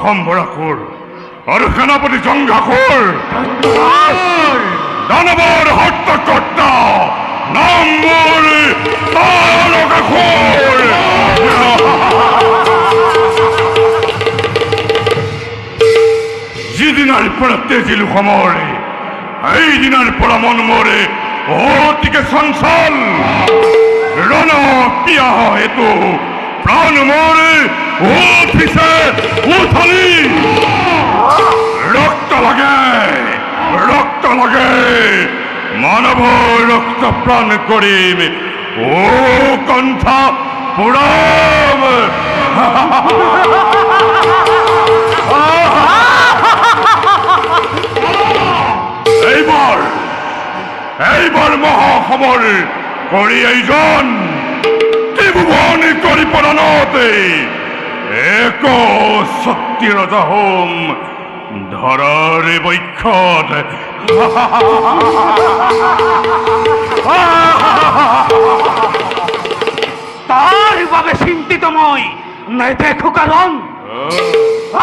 সম্ভরাখোর আর সেনাপতি জঙ্ঘাখোর দানবর হত্যাকর্তা নাম মোর তারকাখোর। যিদিনাৰ পৰা তেজিলো সমৰে এইদিনাৰ পৰা মন মৰে অতিকে চঞ্চল ৰণ পিয়াহ হেতু প্ৰাণ মৰে উঠিছে উঠলি ৰক্ত লাগে মানৱ ৰক্ত প্ৰাণ কৰিম ও কণ্ঠা পুৰাম। এইবাৰ মহাসমৰ কৰি এইজন ত্ৰিভুৱন কৰি পৰাণতে এক শক্তি ৰজা হোম ধৰাৰ বৈক্ষত। তাৰ বাবে চিন্তিত মই নেদেখো, কাৰণ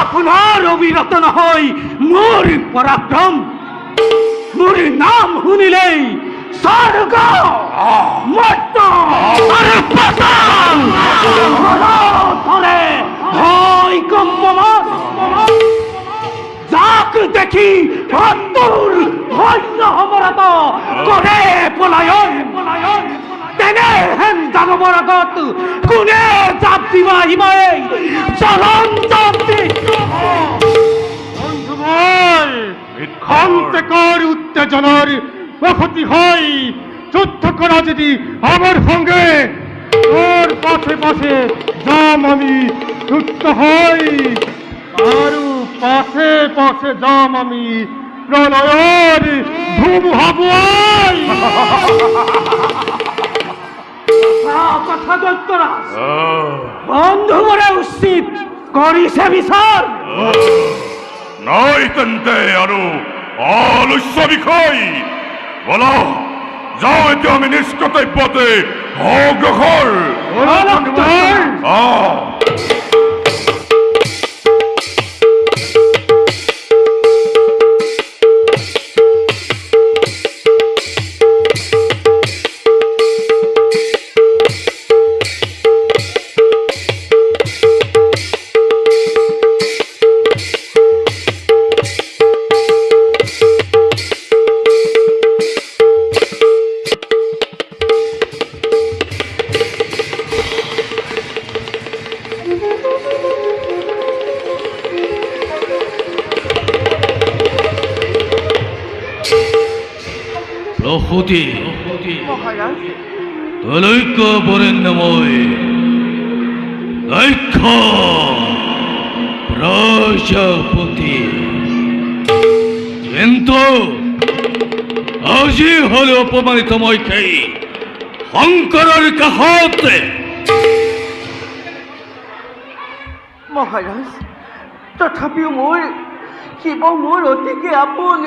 আপোনাৰ অবিৰত নহয় মোৰ পৰাক্ৰম। মোৰ নাম শুনিলেই স্বৰ্গ মৰ্ত আৰু পাতাল ধৰে হয় কম্পমান। যাক দেখি শত্ৰুৰ সৈন্য সমৰত কৰে পলায়ন, তেনেহেন দানৱৰ আগত কোনে জাপ দিব আহিব? চৰণ জাপ দি খন্তেকৰ উত্তেজনার প্রকৃতি হয় যুদ্ধ করা যদি আমার সঙ্গে তোর পাশে পাশে যাম আমি যুদ্ধ হই, আর পাশে পাশে যাম আমি প্রলয়ের ধুম হাবুয়াই। কথা দৈত্যরাজ বন্ধু মরে উচিত করিছে বিচার নয় তেন্তে আৰু আলস্য বিষয় বলো। যাও এতিয়া আমি নিষ্কৰ্তব্যতে অগ্ৰসৰ। প্রসূতি তলৈক্য বরেণ্যময় দক্ষ প্রজাপতি, কিন্তু আজি হলে অপমানিত মই খেই শংকৰৰ কাষত মহাৰাজ তথাপিও শিৱ মোৰ অতিকে আপোন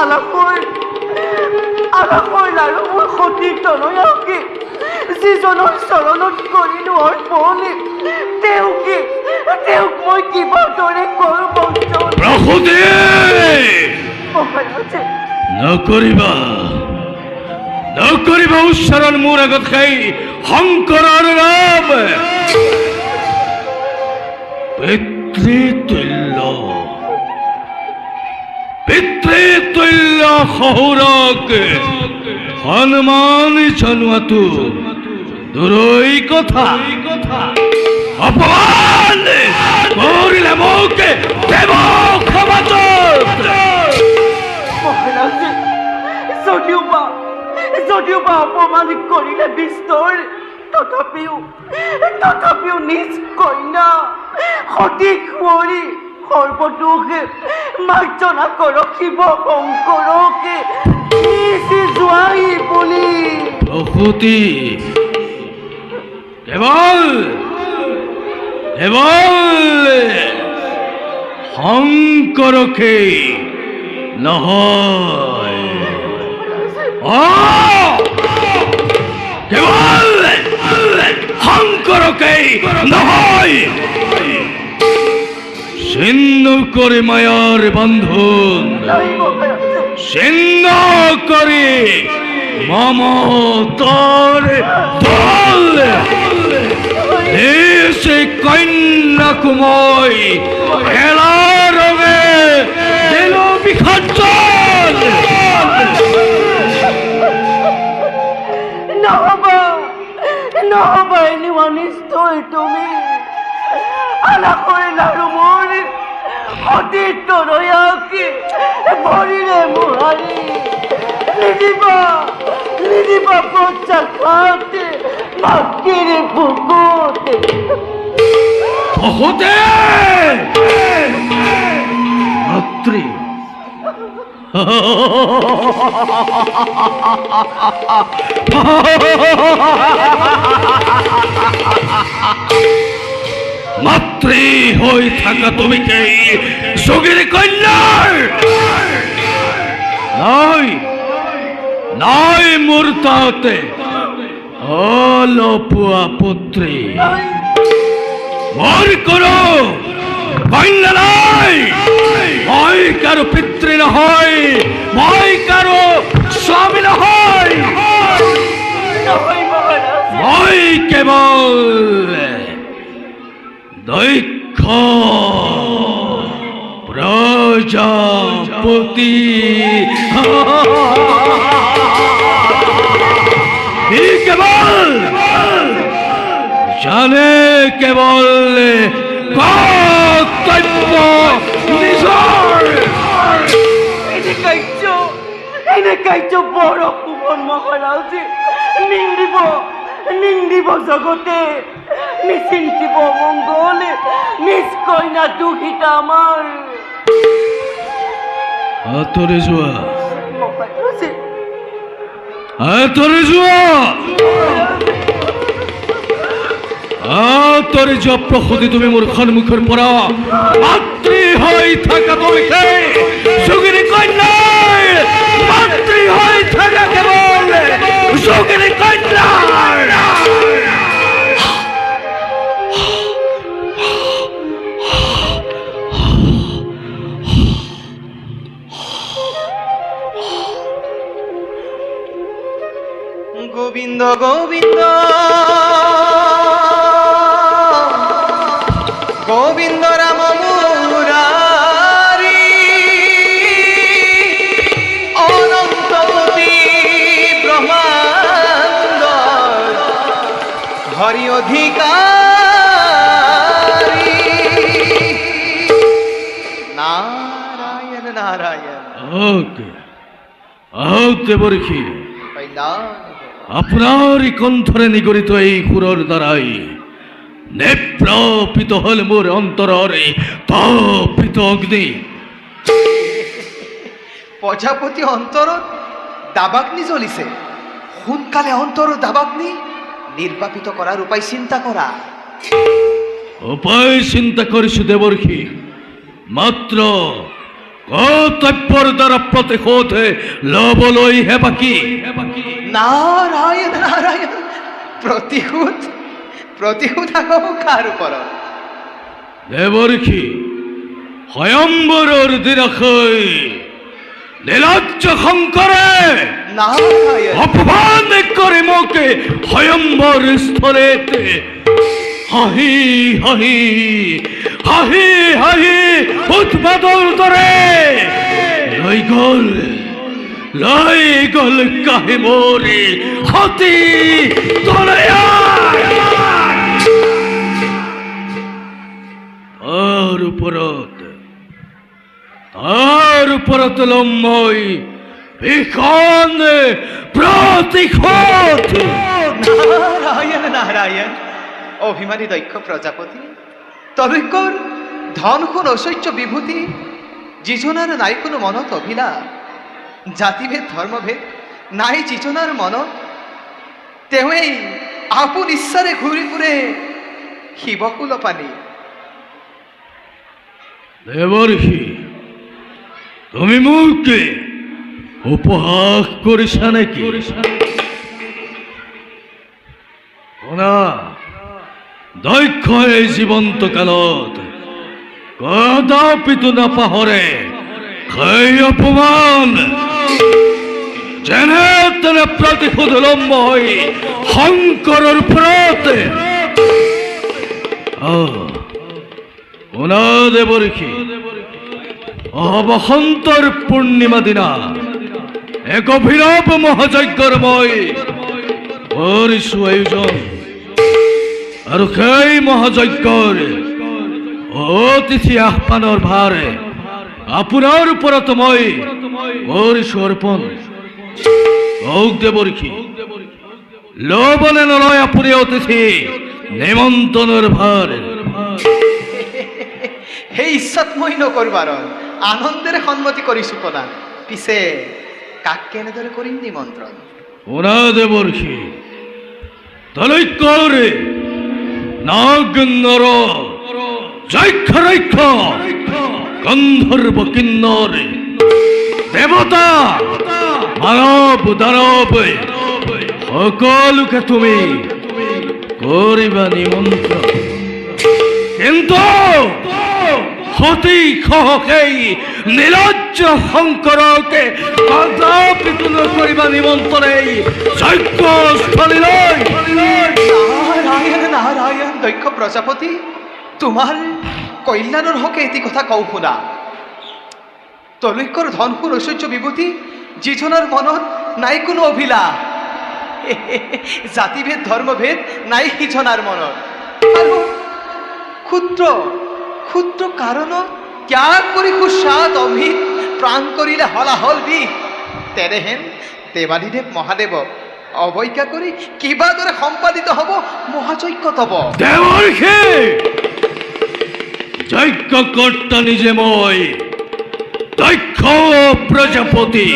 আলাসৰ আৰু মোৰ সতী তনয়াকে যিজনৰ চৰণত কৰিলো অৰ্পণ তেওঁক মই কিবা দৰে কৰো বঞ্চন প্ৰসূতি মহাৰাজ নকৰিবা উচ্চাৰণ মোৰ আগত খাই শংকৰৰ নাম পিতৃতুল্য শহুৰক সন্মান জনোৱাটো দূৰৈ কথা অপমান কৰিলে মোক দেৱ সমাজত মহাৰাজ যদিও বা অপমান কৰিলে বিস্তৰ তথাপিও নিজ কন্যা সঠিক কুঁৱৰী সৰ্বদোষে মাৰ্জনা কৰক শিৱ শংকৰকে নিজ জোৱাই বুলি প্ৰসূতি কেৱল শংকৰকে নহয় কেৱল শংকৰকে নহয় ছিন্ন কৰি মায়াৰ বন্ধন ছিন্ন কৰি মমতাৰ দল নিজ কন্যাক মই খেলাৰ ৰঙে দিলো বিসৰ্জন নহবা এনেও অনিষ্ট তুমি আলাসৰ আৰু মোৰ সতী তনয়াকে ভৰিৰে মোহাৰি নিদিবা পঞ্চাঘাতে মাতৃৰ বুকুতে বহুতে মাতৃ মাতৃ হৈ থাকা তুমি কি যোগিনী কন্যাৰ নাই মোৰ তাতে অলপোৱা পুত্ৰী মোৰ কোনো কন্যা নাই মই কাৰো পিতৃ নহয় মই কাৰো স্বামী নহয় মই কেৱল দক্ষ প্রজাপতি কেবল জানে কেবল কর্তব্য নিজৰ এনে কাৰ্য বড় কুমন মহাৰাজে নিন্দিব জগতে নিচিন্তিব মঙ্গলে নিজ কন্যা দুখিতা আমাৰ আঁতৰি যোৱা মহাৰাজে আঁতৰি যোৱা প্ৰসূতি তুমি মোৰ সন্মুখৰ পৰা মাতৃ হৈ থাকা তুমি যোগিনী কন্যা মাতৃ হৈ থাকা কেৱল যোগিনী কন্যা গোবিন্দ গোবিন্দ গোবিন্দ রাম মুরারি অনন্তপতি ব্রহ্মাণ্ড হরি অধিকারী নারায়ণ নারায়ণ দেৱৰ্ষি আপোনাৰ কণ্ঠৰে নিগৰিত এই সুৰৰ দ্বাৰাই নেপ্ৰপিত হল মোৰ অন্তৰৰে তপিত অগ্নি প্রজাপতি অন্তরত দাবাগ্নি জ্বলিছে হুনকালে অন্তর দাবাগ্নি নির্বাপিত করার উপায় চিন্তা করা। উপায় চিন্তা করিস দেবর্ষি, মাত্র কর্তব্যর দ্বারা প্রতিহত লবলই হে বাকি। নারায়ণ নারায়ণ, প্রতিহুত প্রতিহুত কার উপর? দেবর্ষি হয়ম্বরের দিনখৈ নীলাজ্জ শঙ্করে নারায়ণ অপমান করে মোকে হয়ম্বর স্থলেতে হাহি হাহি হাহি হাহি উৎপাদন করে লই গল কাহে মোরে হতি তলয়া। তার উপরত লম্বই বিখন প্রতিশোধ। নারায়ণ নারায়ণ, অভিমানী দক্ষ প্রজাপতি, তবিকর ধন খুন ঐশ্বর্য বিভূতি যিজনার নাই কোনো মনত অভিলা, জাতিভেদ ধর্মভেদ নাই যিজনার মনত, তেৱেই আপোন ইচ্ছাৰে ঘূৰি ফুৰে শিৱকুল পানী। দেবর্ষি তুমি মুখে উপহাস করিস নাকি? না, দক্ষ এই জীবন্ত কালত কদাপিত না পাহরে সেই অপমান যেনে তেনে প্রতিশোধ লম্ব হই শঙ্করের প্রতে। দেবর্ষি বসন্তর পূর্ণিমা দিনা এক অভিনব মহাযজ্ঞর মই কৰিছো আয়োজন, আৰু সেই মহাযজ্ঞৰ অতিথি আহ্বানৰ ভাৰ আপোনাৰ ওপৰত মই কৰিছো অৰ্পণ। দেবর্ষি লবনে নলয় আপুনি অতিথি নিমন্ত্ৰণৰ ভাৰ। সেই ইচ্ছাত মই নকৰবাৰ আনন্দেৰে সন্মতি কৰিছো কনা, পিছে কাক কেনেদৰে কৰিম নিমন্ত্ৰণ? দেবর্ষি তলৈকৰে নাগনৰ যক্ষ ৰক্ষ গন্ধৰ্ব কিন্নৰ দেৱতা মানৱ দানৱ সকলোকে তুমি কৰিবা নিমন্ত্ৰণ, কিন্তু সতী সহকেই নীলজ্জ শঙ্কৰকে কদাপিত নকৰিবা নিমন্ত্ৰণে যজ্ঞস্থলীলৈ। নারায়ণ নারায়ণ, দক্ষ প্রজাপতি, তোমার কল্যাণের হকে এটি কথা কও শুনা। তলৈকৰ ধন সুৰ ঐশ্বৰ্য বিভূতি যিজনাৰ মনত নাই কোনো অভিলা, জাতিভেদ ধৰ্মভেদ নাই সিজনাৰ মনত, আৰু ক্ষুদ্ৰ ক্ষুদ্র কারণ ত্যাগ কৰি সুস্বাদ অমৃত প্ৰাণ কৰিলে হলাহল বিষ, তেৰেহেন দেৱাদিদেৱ মহাদেৱ অৱজ্ঞা কৰি কিবা দৰে সম্পাদিত হ'ব মহাযজ্ঞ তব। দেবর্ষি যজ্ঞ কর্তা নিজে মই দক্ষ প্রজাপতি,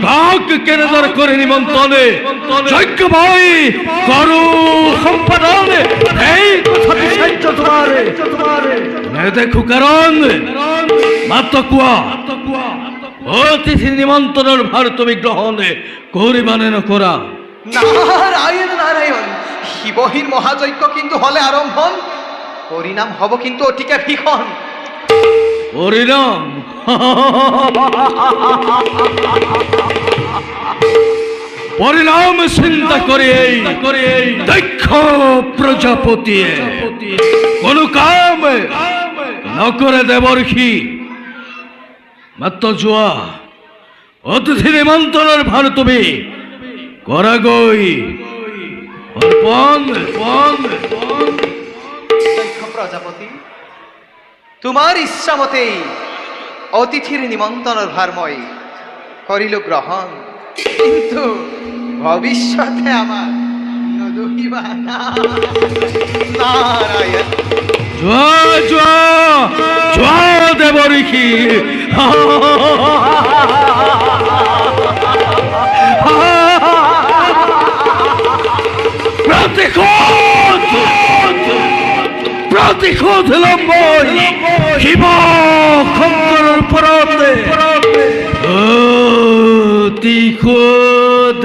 কাক কেনেদর করে নিমন্ত্রণে যজ্ঞ মই করু সম্পাদনে এই কথা বিচার্য তোমারে দেখো কারণ মাত্র কুয়া অতিথি নিমন্ত্রণের ভার তুমি গ্রহণে করিবানে নকরা। নারায়ণ নারায়ণ, শিৱহীন মহাযজ্ঞ কিন্তু হলে আৰম্ভন, পৰিণাম হব কিন্তু অতিকে ভীষণ। পরিণাম পরিণাম চিন্তা করে দক্ষ প্রজাপতি কোন কাম নকরে দেবর্ষি, মাত্র যোৱা অতিথি নিমন্ত্রণের ভার তুমি করা গই অর্পণ। দক্ষ প্রজাপতি, তোমাৰ ইচ্ছা মতেই অতিথিৰ নিমন্ত্ৰণৰ ভাৰ মই কৰিলো গ্ৰহণ, কিন্তু ভৱিষ্যতে আমাৰ নদহিবা নাৰায়ণ। যোৱা দেবর্ষি প্রতিশোধ প্রতিশোধ লম্বই শিব শঙ্করের পরতে প্রতিশোধ